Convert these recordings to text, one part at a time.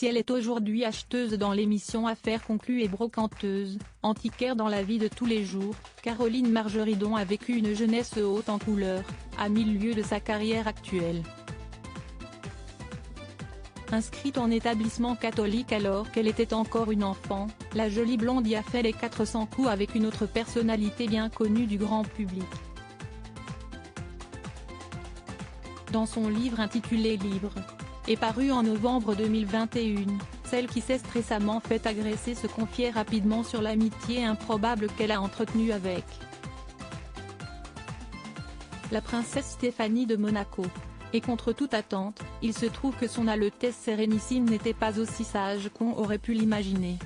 Si elle est aujourd'hui acheteuse dans l'émission Affaires conclues et brocanteuse, antiquaire dans la vie de tous les jours, Caroline Margeridon a vécu une jeunesse haute en couleurs, à 1000 lieues de sa carrière actuelle. Inscrite en établissement catholique alors qu'elle était encore une enfant, la jolie blonde y a fait les 400 coups avec une autre personnalité bien connue du grand public. Dans son livre intitulé Libre, et paru en novembre 2021, celle qui s'est récemment fait agresser se confiait rapidement sur l'amitié improbable qu'elle a entretenue avec la princesse Stéphanie de Monaco. Et contre toute attente, il se trouve que son Altesse Sérénissime n'était pas aussi sage qu'on aurait pu l'imaginer.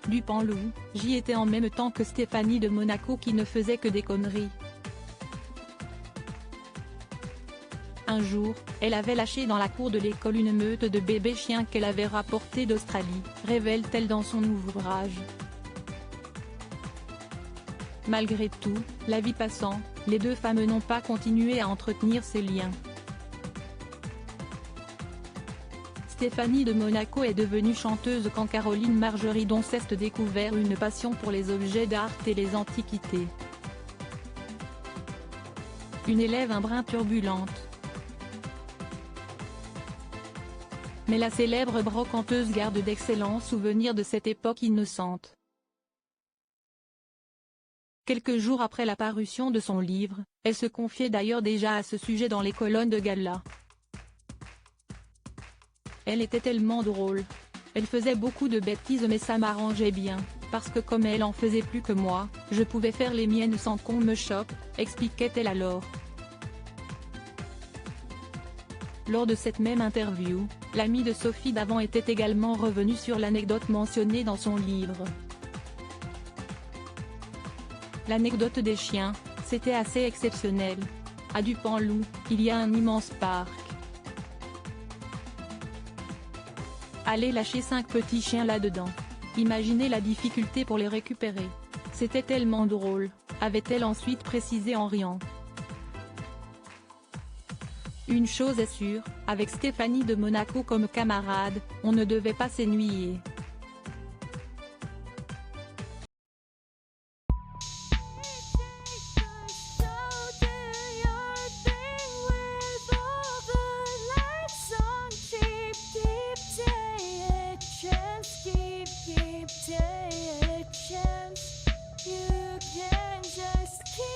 Dupanloup, j'y étais en même temps que Stéphanie de Monaco qui ne faisait que des conneries. Un jour, elle avait lâché dans la cour de l'école une meute de bébés chiens qu'elle avait rapportés d'Australie, révèle-t-elle dans son ouvrage. Malgré tout, la vie passant, les deux femmes n'ont pas continué à entretenir ces liens. Stéphanie de Monaco est devenue chanteuse quand Caroline Margeridon s'est découvert une passion pour les objets d'art et les antiquités. Une élève un brin turbulente. Mais la célèbre brocanteuse garde d'excellents souvenirs de cette époque innocente. Quelques jours après la parution de son livre, elle se confiait d'ailleurs déjà à ce sujet dans les colonnes de Gala. Elle était tellement drôle. Elle faisait beaucoup de bêtises mais ça m'arrangeait bien, parce que comme elle en faisait plus que moi, je pouvais faire les miennes sans qu'on me choque, expliquait-elle alors. Lors de cette même interview, l'amie de Sophie Davant était également revenue sur l'anecdote mentionnée dans son livre. L'anecdote des chiens, c'était assez exceptionnel. À Dupanloup, il y a un immense parc. Allez lâcher 5 petits chiens là-dedans. Imaginez la difficulté pour les récupérer. C'était tellement drôle, avait-elle ensuite précisé en riant. Une chose est sûre, avec Stéphanie de Monaco comme camarade, on ne devait pas s'ennuyer. You can just keep